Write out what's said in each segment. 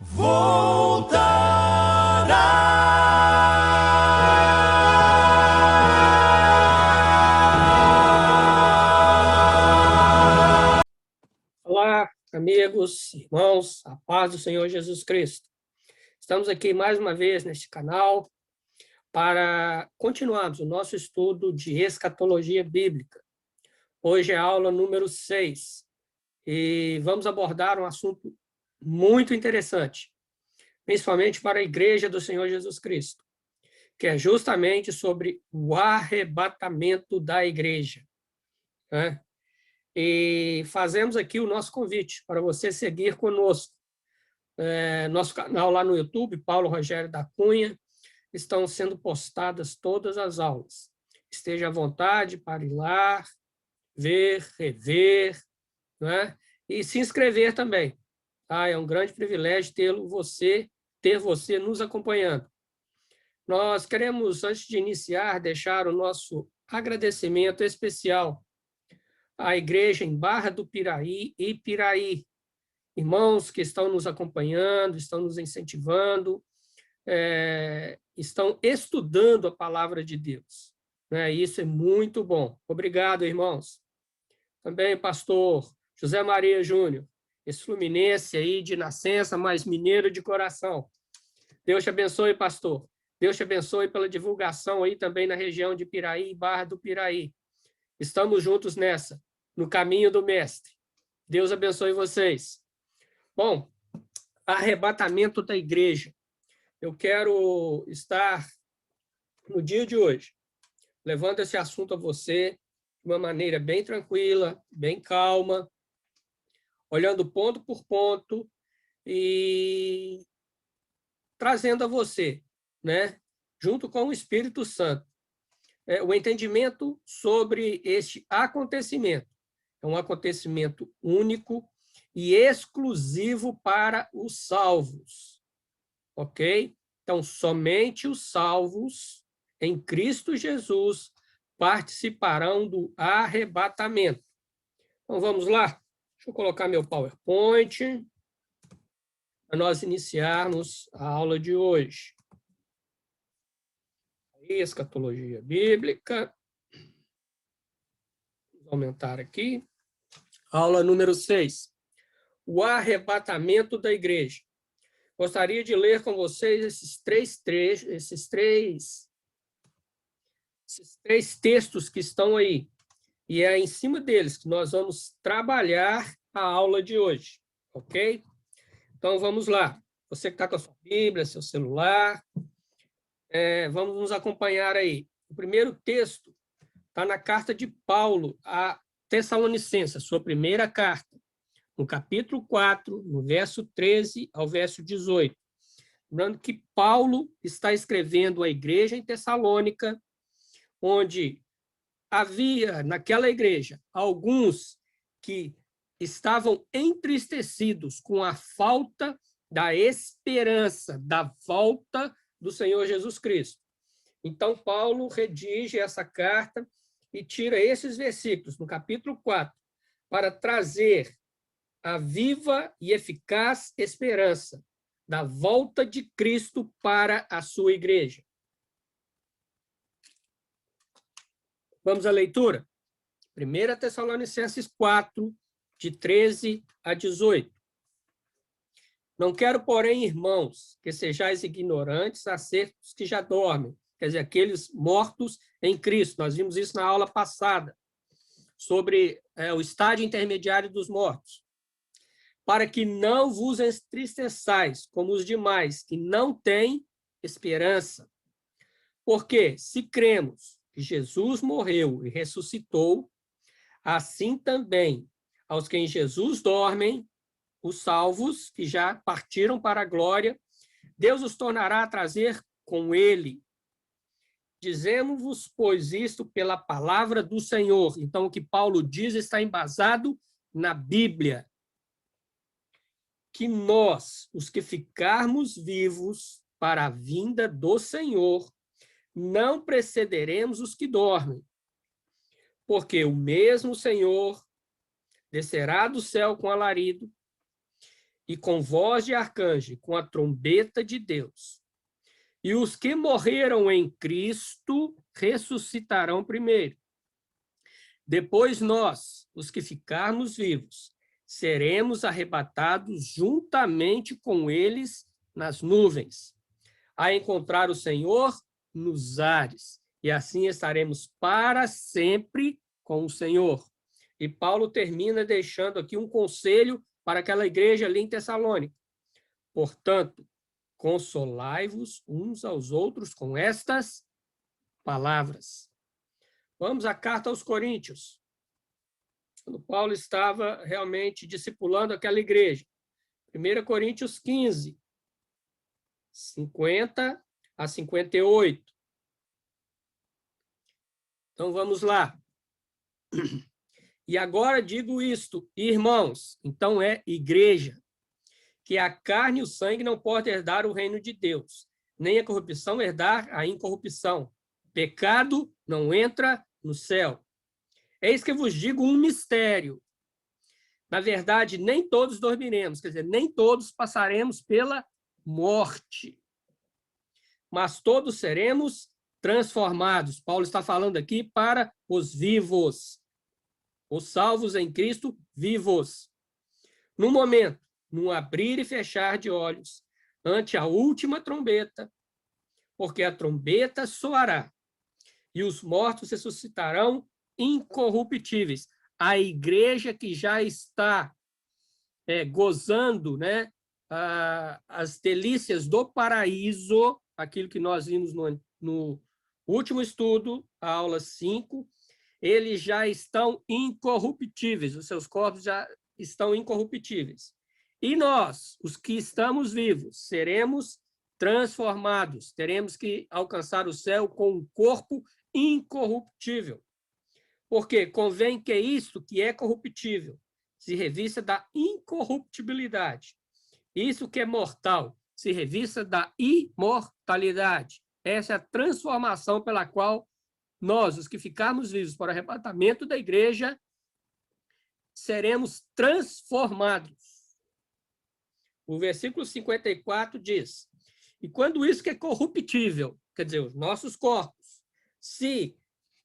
voltará. Olá, amigos, irmãos, a paz do Senhor Jesus Cristo. Estamos aqui mais uma vez neste canal para continuarmos o nosso estudo de escatologia bíblica. Hoje é a aula número 6 e vamos abordar um assunto muito interessante, principalmente para a Igreja do Senhor Jesus Cristo, que é justamente sobre o arrebatamento da Igreja, né? E fazemos aqui o nosso convite para você seguir conosco. Nosso canal lá no YouTube, Paulo Rogério da Cunha, estão sendo postadas todas as aulas. Esteja à vontade para ir lá, ver, rever, né? E se inscrever também. Tá? É um grande privilégio ter você nos acompanhando. Nós queremos, antes de iniciar, deixar o nosso agradecimento especial à igreja em Barra do Piraí e Piraí. Irmãos que estão nos acompanhando, estão nos incentivando, estão estudando a palavra de Deus. Né? Isso é muito bom. Obrigado, irmãos. Também, pastor José Maria Júnior, esse fluminense aí de nascença, mas mineiro de coração. Deus te abençoe, pastor. Deus te abençoe pela divulgação aí também na região de Piraí e Barra do Piraí. Estamos juntos nessa, no caminho do Mestre. Deus abençoe vocês. Bom, arrebatamento da igreja. Eu quero estar, no dia de hoje, levando esse assunto a você de uma maneira bem tranquila, bem calma, olhando ponto por ponto e trazendo a você, né, junto com o Espírito Santo, o entendimento sobre este acontecimento. É um acontecimento único e exclusivo para os salvos, ok? Então, somente os salvos em Cristo Jesus participarão do arrebatamento. Então, vamos lá? Deixa eu colocar meu PowerPoint para nós iniciarmos a aula de hoje. Escatologia bíblica. Vou aumentar aqui. Aula número 6. O arrebatamento da igreja. Gostaria de ler com vocês esses três textos que estão aí. E é em cima deles que nós vamos trabalhar a aula de hoje, ok? Então, vamos lá. Você que está com a sua Bíblia, seu celular, vamos nos acompanhar aí. O primeiro texto está na carta de Paulo a Tessalonicenses, sua primeira carta, no capítulo 4, no verso 13 ao verso 18. Lembrando que Paulo está escrevendo à igreja em Tessalônica, onde havia naquela igreja alguns que estavam entristecidos com a falta da esperança da volta do Senhor Jesus Cristo. Então, Paulo redige essa carta e tira esses versículos, no capítulo 4, para trazer a viva e eficaz esperança da volta de Cristo para a sua igreja. Vamos à leitura? 1 Tessalonicenses 4, de 13 a 18. Não quero, porém, irmãos, que sejais ignorantes acerca dos que já dormem, quer dizer, aqueles mortos em Cristo. Nós vimos isso na aula passada, sobre o estágio intermediário dos mortos. Para que não vos entristeçais, como os demais, que não têm esperança. Porque, se cremos que Jesus morreu e ressuscitou, assim também aos que em Jesus dormem, os salvos, que já partiram para a glória, Deus os tornará a trazer com ele. Dizemos-vos, pois, isto pela palavra do Senhor. Então, o que Paulo diz está embasado na Bíblia. Que nós, os que ficarmos vivos para a vinda do Senhor, não precederemos os que dormem. Porque o mesmo Senhor descerá do céu com alarido, e com voz de arcanjo, com a trombeta de Deus. E os que morreram em Cristo ressuscitarão primeiro. Depois nós, os que ficarmos vivos, seremos arrebatados juntamente com eles nas nuvens, a encontrar o Senhor nos ares, e assim estaremos para sempre com o Senhor. E Paulo termina deixando aqui um conselho para aquela igreja ali em Tessalônica. Portanto, consolai-vos uns aos outros com estas palavras. Vamos à carta aos Coríntios. Quando Paulo estava realmente discipulando aquela igreja. 1 Coríntios 15, 50 a 58. Então, vamos lá. E agora digo isto, irmãos, então é igreja, que a carne e o sangue não podem herdar o reino de Deus, nem a corrupção herdar a incorrupção. Pecado não entra no céu. Eis que vos digo um mistério. Na verdade, nem todos dormiremos, quer dizer, nem todos passaremos pela morte, mas todos seremos transformados. Paulo está falando aqui para os vivos, os salvos em Cristo vivos. No momento, num abrir e fechar de olhos, ante a última trombeta, porque a trombeta soará, e os mortos ressuscitarão incorruptíveis. A igreja que já está gozando, né, as delícias do paraíso, aquilo que nós vimos no último estudo, a aula 5, eles já estão incorruptíveis, os seus corpos já estão incorruptíveis. E nós, os que estamos vivos, seremos transformados, teremos que alcançar o céu com um corpo incorruptível. Porque convém que isto que é corruptível se revista da incorruptibilidade. Isso que é mortal se revista da imortalidade. Essa é a transformação pela qual nós, os que ficarmos vivos para o arrebatamento da igreja, seremos transformados. O versículo 54 diz: e quando isso que é corruptível, quer dizer, os nossos corpos, se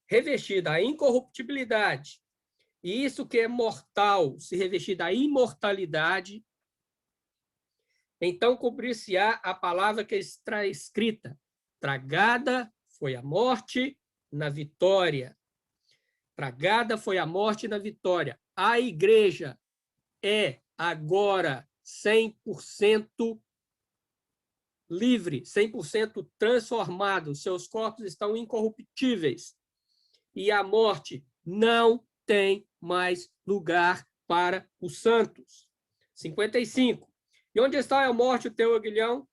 revestir da incorruptibilidade, e isso que é mortal, se revestir da imortalidade, então cumprir-se-á a palavra que está escrita: tragada foi a morte na vitória. Tragada foi a morte na vitória. A igreja é agora 100% livre, 100% transformado. Seus corpos estão incorruptíveis. E a morte não tem mais lugar para os santos. 55. E onde está a morte, o teu aguilhão?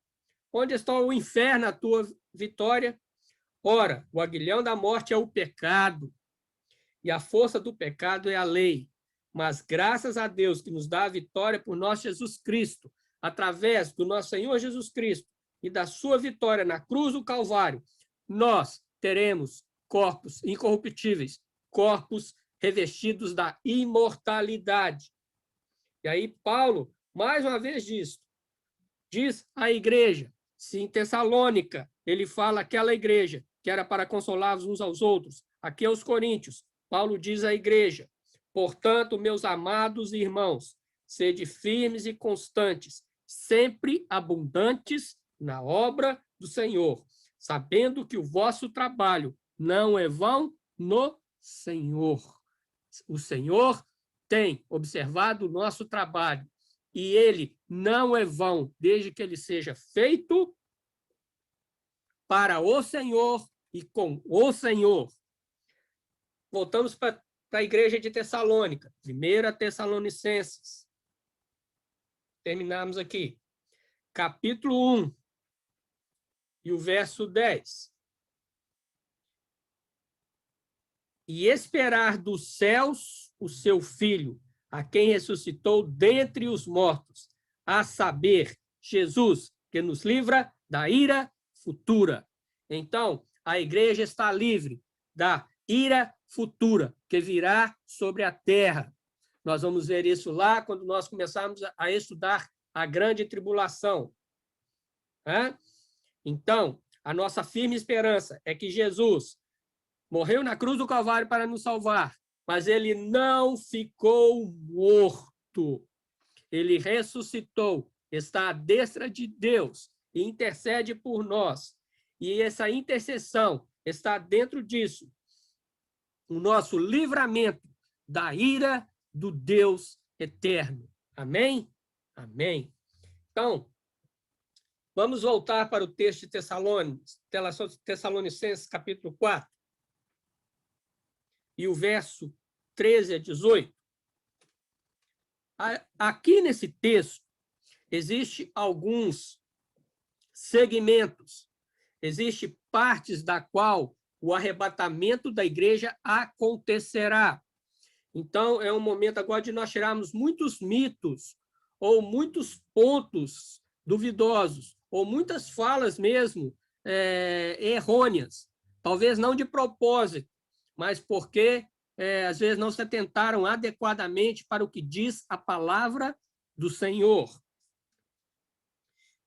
Onde está o inferno, a tua vitória? Ora, o aguilhão da morte é o pecado, e a força do pecado é a lei. Mas graças a Deus que nos dá a vitória por nosso Jesus Cristo, através do nosso Senhor Jesus Cristo e da sua vitória na cruz do Calvário, nós teremos corpos incorruptíveis, corpos revestidos da imortalidade. E aí Paulo, mais uma vez diz à igreja, se em Tessalônica ele fala aquela igreja que era para consolar uns aos outros, aqui aos Coríntios, Paulo diz à igreja: portanto, meus amados irmãos, sede firmes e constantes, sempre abundantes na obra do Senhor, sabendo que o vosso trabalho não é vão no Senhor. O Senhor tem observado o nosso trabalho e ele não é vão, desde que ele seja feito para o Senhor e com o Senhor. Voltamos para a igreja de Tessalônica, 1 Tessalonicenses. Terminamos aqui. Capítulo 1 e o verso 10. E esperar dos céus o seu Filho, a quem ressuscitou dentre os mortos, a saber, Jesus, que nos livra da ira futura. Então, a igreja está livre da ira futura, que virá sobre a terra. Nós vamos ver isso lá quando nós começarmos a estudar a grande tribulação. Então, a nossa firme esperança é que Jesus morreu na cruz do Calvário para nos salvar, mas ele não ficou morto. Ele ressuscitou, está à destra de Deus e intercede por nós. E essa intercessão está dentro disso, o nosso livramento da ira do Deus eterno. Amém? Amém. Então, vamos voltar para o texto de Tessalonicenses, capítulo 4, e o verso 13 a 18. Aqui nesse texto, existem alguns segmentos, existem partes da qual o arrebatamento da igreja acontecerá. Então, é um momento agora de nós tirarmos muitos mitos ou muitos pontos duvidosos, ou muitas falas mesmo errôneas, talvez não de propósito, mas porque às vezes não se atentaram adequadamente para o que diz a palavra do Senhor.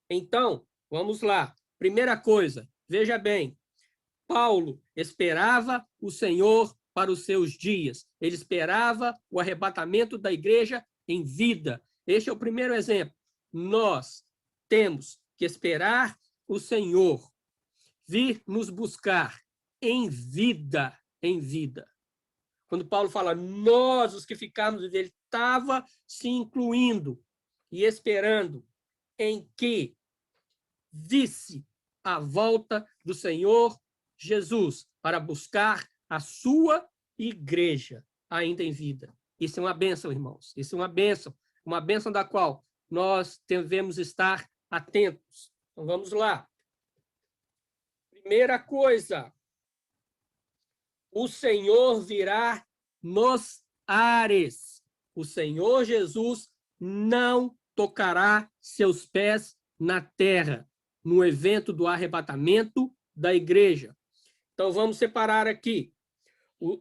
Então, vamos lá. Primeira coisa, veja bem, Paulo esperava o Senhor para os seus dias. Ele esperava o arrebatamento da igreja em vida. Este é o primeiro exemplo. Nós temos que esperar o Senhor vir nos buscar em vida, em vida. Quando Paulo fala, nós, os que ficamos, ele estava se incluindo e esperando em que visse a volta do Senhor Jesus para buscar a sua igreja ainda em vida. Isso é uma bênção, irmãos. Isso é uma bênção da qual nós devemos estar atentos. Então, vamos lá. Primeira coisa, o Senhor virá nos ares. O Senhor Jesus não tocará seus pés na terra, no evento do arrebatamento da igreja. Então, vamos separar aqui.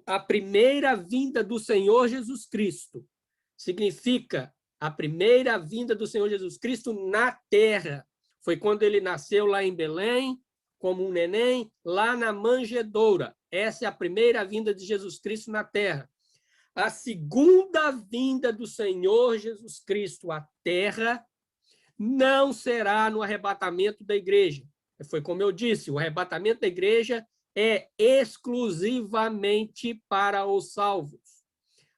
A primeira vinda do Senhor Jesus Cristo significa a primeira vinda do Senhor Jesus Cristo na terra. Foi quando ele nasceu lá em Belém, como um neném, lá na manjedoura. Essa é a primeira vinda de Jesus Cristo na terra. A segunda vinda do Senhor Jesus Cristo à terra não será no arrebatamento da igreja. Foi como eu disse, o arrebatamento da igreja é exclusivamente para os salvos.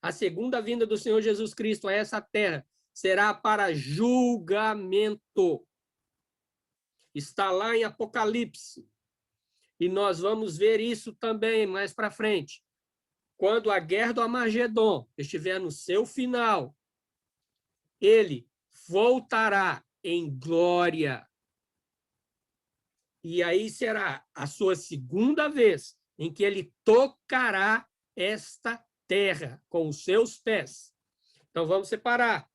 A segunda vinda do Senhor Jesus Cristo a essa terra será para julgamento. Está lá em Apocalipse. E nós vamos ver isso também mais para frente. Quando a guerra do Armagedon estiver no seu final, ele voltará em glória. E aí será a sua segunda vez em que ele tocará esta terra com os seus pés. Então, vamos separar.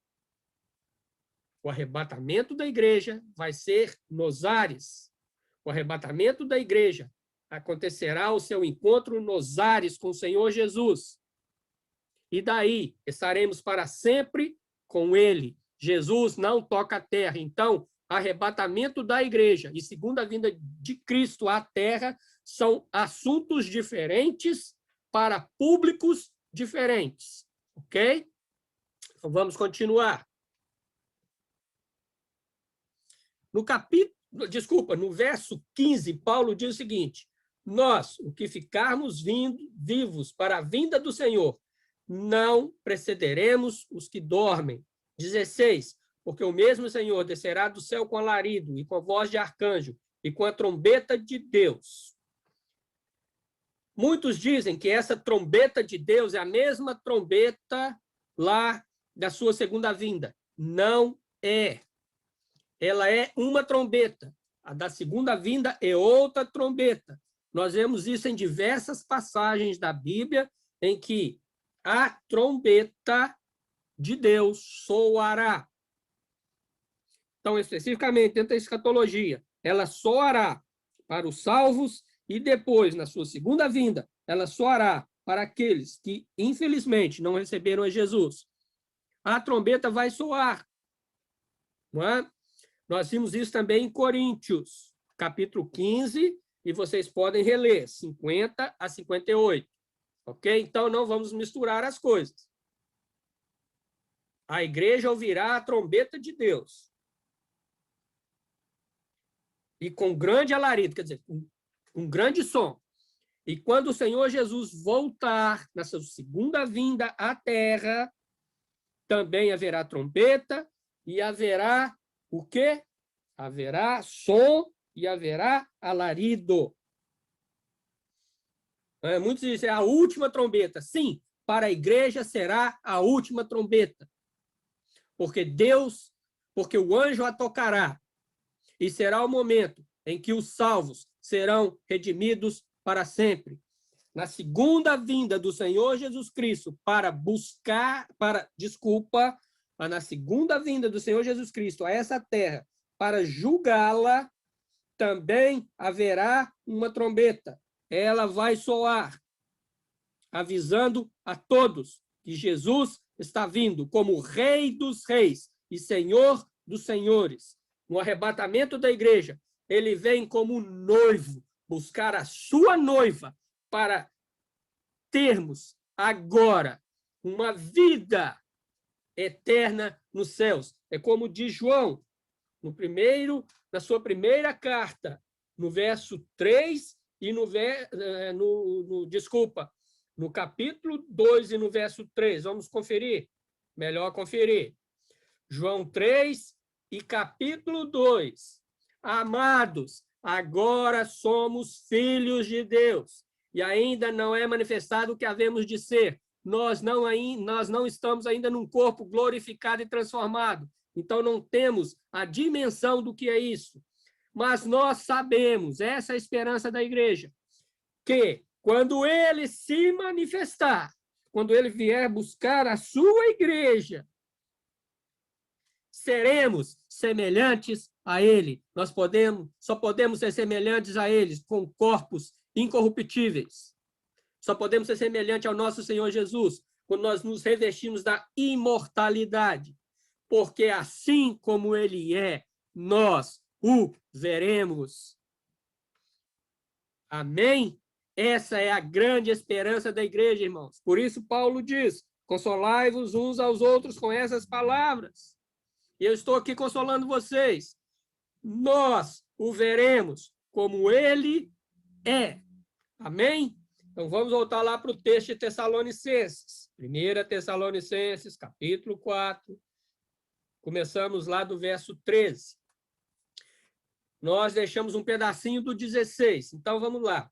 O arrebatamento da igreja vai ser nos ares. O arrebatamento da igreja acontecerá o seu encontro nos ares com o Senhor Jesus. E daí estaremos para sempre com ele. Jesus não toca a terra. Então, arrebatamento da igreja e segunda vinda de Cristo à terra são assuntos diferentes para públicos diferentes. Ok? Então, vamos continuar. No verso 15, Paulo diz o seguinte: nós, o que ficarmos vivos para a vinda do Senhor, não precederemos os que dormem. 16, porque o mesmo Senhor descerá do céu com alarido e com voz de arcanjo e com a trombeta de Deus. Muitos dizem que essa trombeta de Deus é a mesma trombeta lá da sua segunda vinda. Não é. Ela é uma trombeta. A da segunda vinda é outra trombeta. Nós vemos isso em diversas passagens da Bíblia, em que a trombeta de Deus soará. Então, especificamente, dentro da escatologia, ela soará para os salvos e depois, na sua segunda vinda, ela soará para aqueles que, infelizmente, não receberam a Jesus. A trombeta vai soar. não é? Nós vimos isso também em Coríntios, capítulo 15, e vocês podem reler, 50 a 58. Ok? Então, não vamos misturar as coisas. A igreja ouvirá a trombeta de Deus. E com grande alarido, quer dizer, com grande som. E quando o Senhor Jesus voltar na sua segunda vinda à terra, também haverá trombeta e haverá o quê? Haverá som e haverá alarido. Muitos dizem, é a última trombeta. Sim, para a igreja será a última trombeta. Porque o anjo a tocará. E será o momento em que os salvos serão redimidos para sempre. Na segunda vinda do Senhor Jesus Cristo na segunda vinda do Senhor Jesus Cristo a essa terra para julgá-la, também haverá uma trombeta. Ela vai soar, avisando a todos que Jesus está vindo como Rei dos Reis e Senhor dos Senhores. No arrebatamento da igreja, ele vem como noivo buscar a sua noiva para termos agora uma vida eterna nos céus. É como diz João, na sua primeira carta, no verso 3 e no capítulo 2 e no verso 3. Vamos conferir? Melhor conferir. João 3 e capítulo 2. Amados, agora somos filhos de Deus, e ainda não é manifestado o que havemos de ser. Nós não estamos ainda num corpo glorificado e transformado, então não temos a dimensão do que é isso. Mas nós sabemos, essa é a esperança da igreja, que quando ele se manifestar, quando ele vier buscar a sua igreja, seremos semelhantes a ele. Só podemos ser semelhantes a eles com corpos incorruptíveis. Só podemos ser semelhantes ao nosso Senhor Jesus quando nós nos revestimos da imortalidade. Porque assim como ele é, nós o veremos. Amém? Essa é a grande esperança da igreja, irmãos. Por isso Paulo diz, consolai-vos uns aos outros com essas palavras. E eu estou aqui consolando vocês. Nós o veremos como ele é. Amém? Então, vamos voltar lá para o texto de Tessalonicenses. 1 Tessalonicenses, capítulo 4. Começamos lá do verso 13. Nós deixamos um pedacinho do 16. Então, vamos lá.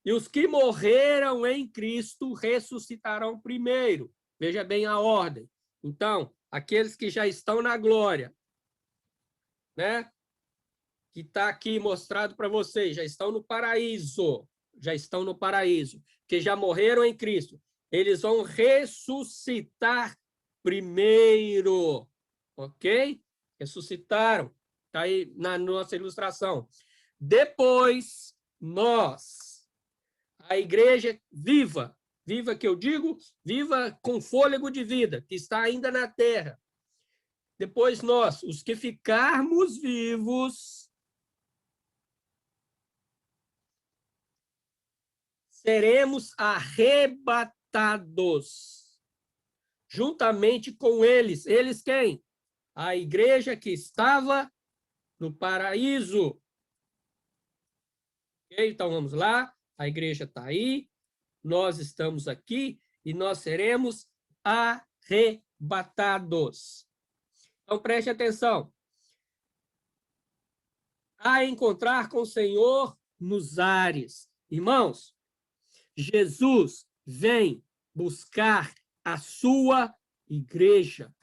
E os que morreram em Cristo ressuscitarão primeiro. Veja bem a ordem. Então, aqueles que já estão na glória, né? Que está aqui mostrado para vocês, já estão no paraíso, que já morreram em Cristo, eles vão ressuscitar primeiro, ok? Ressuscitaram, está aí na nossa ilustração. Depois, nós, a igreja viva que eu digo, viva com fôlego de vida, que está ainda na terra. Depois nós, os que ficarmos vivos, seremos arrebatados juntamente com eles. Eles quem? A igreja que estava no paraíso. Okay? Então, vamos lá. A igreja está aí, nós estamos aqui e nós seremos arrebatados. Então, preste atenção. A encontrar com o Senhor nos ares. Irmãos, Jesus vem buscar a sua igreja.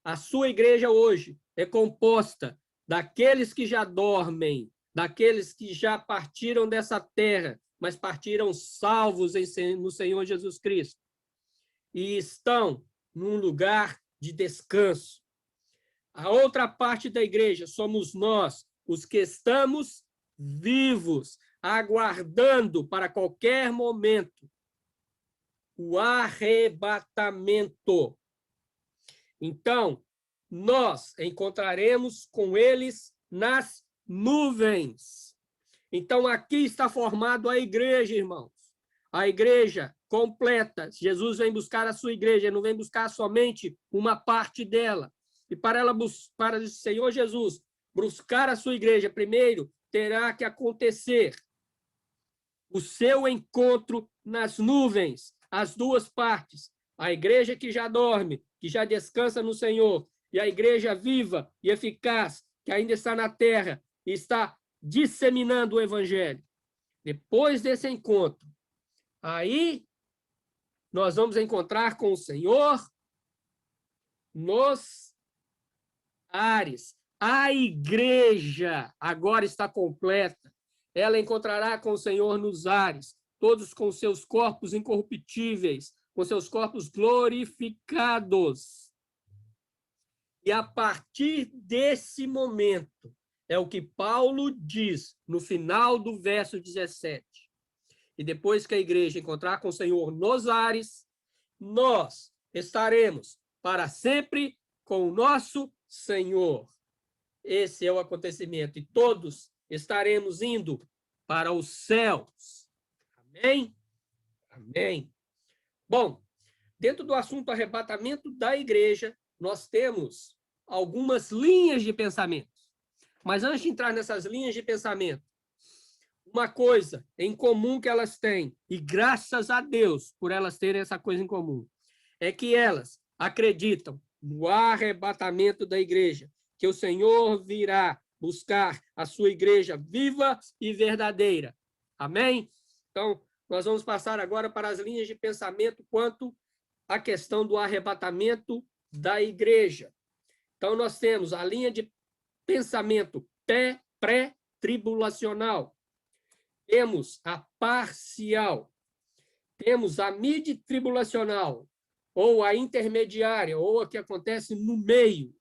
A sua igreja hoje é composta daqueles que já dormem, daqueles que já partiram dessa terra, mas partiram salvos no Senhor Jesus Cristo e estão num lugar de descanso. A outra parte da igreja somos nós, os que estamos vivos, aguardando para qualquer momento o arrebatamento. Então, nós encontraremos com eles nas nuvens. Então, aqui está formado a igreja, irmãos. A igreja completa. Jesus vem buscar a sua igreja, não vem buscar somente uma parte dela. E para o Senhor Jesus buscar a sua igreja, primeiro terá que acontecer o seu encontro nas nuvens, as duas partes. A igreja que já dorme, que já descansa no Senhor, e a igreja viva e eficaz, que ainda está na terra e está disseminando o evangelho. Depois desse encontro, aí nós vamos encontrar com o Senhor nos ares. A igreja agora está completa. Ela encontrará com o Senhor nos ares, todos com seus corpos incorruptíveis, com seus corpos glorificados. E a partir desse momento, é o que Paulo diz no final do verso 17. E depois que a igreja encontrar com o Senhor nos ares, nós estaremos para sempre com o nosso Senhor. Esse é o acontecimento. E todos estaremos indo para os céus. Amém? Amém. Bom, dentro do assunto arrebatamento da igreja, nós temos algumas linhas de pensamento. Mas antes de entrar nessas linhas de pensamento, uma coisa em comum que elas têm, e graças a Deus por elas terem essa coisa em comum, é que elas acreditam no arrebatamento da igreja, que o Senhor virá buscar a sua igreja viva e verdadeira. Amém? Então, nós vamos passar agora para as linhas de pensamento quanto à questão do arrebatamento da igreja. Então, nós temos a linha de pensamento pré-tribulacional. Temos a parcial. Temos a mid-tribulacional, ou a intermediária, ou a que acontece no meio.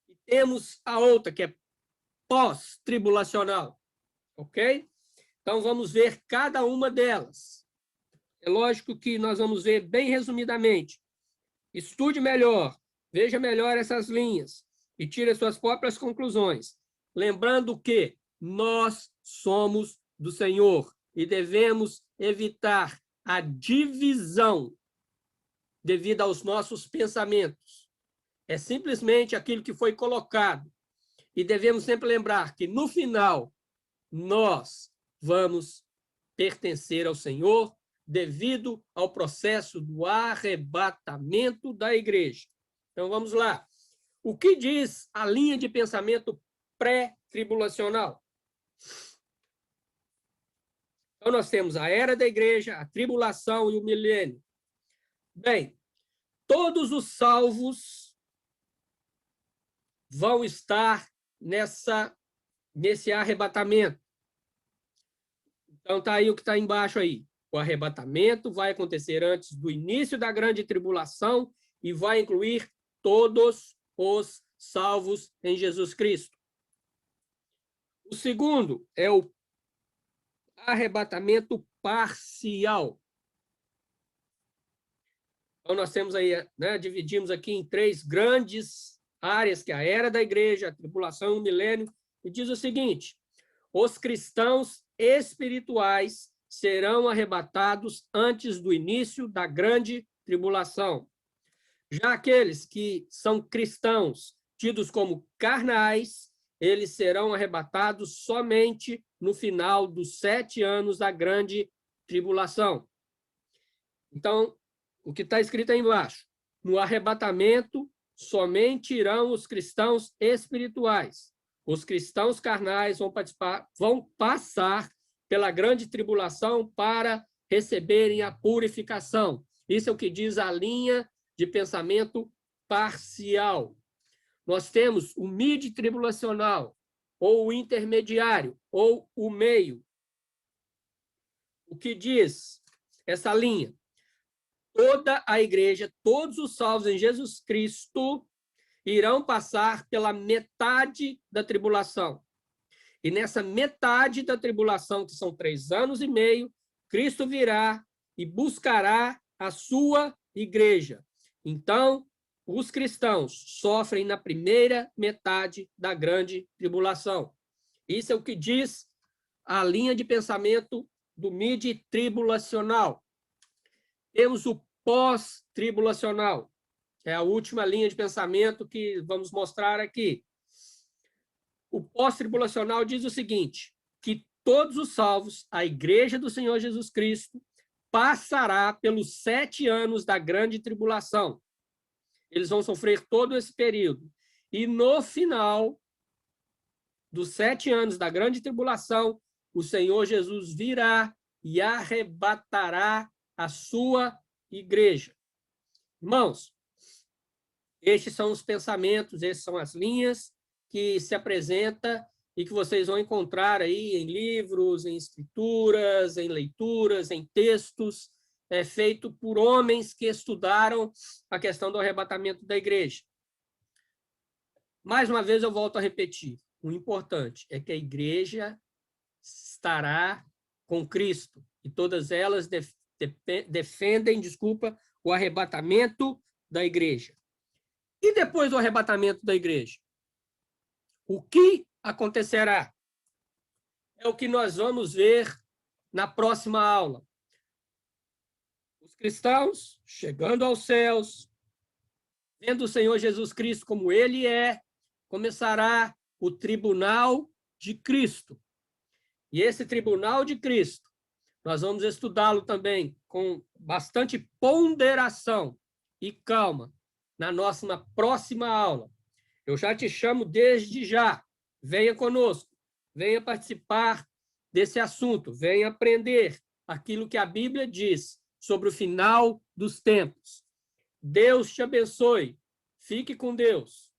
E temos a outra, que é pós-tribulacional. Ok? Então, vamos ver cada uma delas. É lógico que nós vamos ver bem resumidamente. Estude melhor, veja melhor essas linhas e tire as suas próprias conclusões. Lembrando que nós somos do Senhor e devemos evitar a divisão devido aos nossos pensamentos. É simplesmente aquilo que foi colocado. E devemos sempre lembrar que, no final, nós vamos pertencer ao Senhor devido ao processo do arrebatamento da igreja. Então, vamos lá. O que diz a linha de pensamento pré-tribulacional? Então, nós temos a era da igreja, a tribulação e o milênio. Bem, todos os salvos vão estar nesse arrebatamento. Então, está aí o que está embaixo aí. O arrebatamento vai acontecer antes do início da grande tribulação e vai incluir todos os salvos em Jesus Cristo. O segundo é o arrebatamento parcial. Então, nós temos aí, dividimos aqui em 3 grandes áreas, que é a era da igreja, a tribulação e o milênio, e diz o seguinte: os cristãos espirituais serão arrebatados antes do início da grande tribulação. Já aqueles que são cristãos, tidos como carnais, eles serão arrebatados somente no final dos 7 anos da grande tribulação. Então, o que está escrito aí embaixo? No arrebatamento, somente irão os cristãos espirituais. Os cristãos carnais vão passar pela grande tribulação para receberem a purificação. Isso é o que diz a linha de pensamento parcial. Nós temos o mid-tribulacional, ou o intermediário, ou o meio. O que diz essa linha? Toda a igreja, todos os salvos em Jesus Cristo irão passar pela metade da tribulação. E nessa metade da tribulação, que são 3 anos e meio, Cristo virá e buscará a sua igreja. Então, os cristãos sofrem na primeira metade da grande tribulação. Isso é o que diz a linha de pensamento do mid-tribulacional. Temos o pós-tribulacional, que é a última linha de pensamento que vamos mostrar aqui. O pós-tribulacional diz o seguinte, que todos os salvos, a igreja do Senhor Jesus Cristo, passará pelos 7 anos da grande tribulação. Eles vão sofrer todo esse período. E no final dos 7 anos da grande tribulação, o Senhor Jesus virá e arrebatará a sua igreja. Irmãos, estes são os pensamentos, essas são as linhas que se apresenta e que vocês vão encontrar aí em livros, em escrituras, em leituras, em textos, feito por homens que estudaram a questão do arrebatamento da igreja. Mais uma vez eu volto a repetir, o importante é que a igreja estará com Cristo e todas elas defendem, o arrebatamento da igreja. E depois do arrebatamento da igreja? O que acontecerá? É o que nós vamos ver na próxima aula. Os cristãos chegando aos céus, vendo o Senhor Jesus Cristo como ele é, começará o tribunal de Cristo. E esse tribunal de Cristo, nós vamos estudá-lo também com bastante ponderação e calma na nossa próxima aula. Eu já te chamo desde já. Venha conosco, venha participar desse assunto, venha aprender aquilo que a Bíblia diz sobre o final dos tempos. Deus te abençoe. Fique com Deus.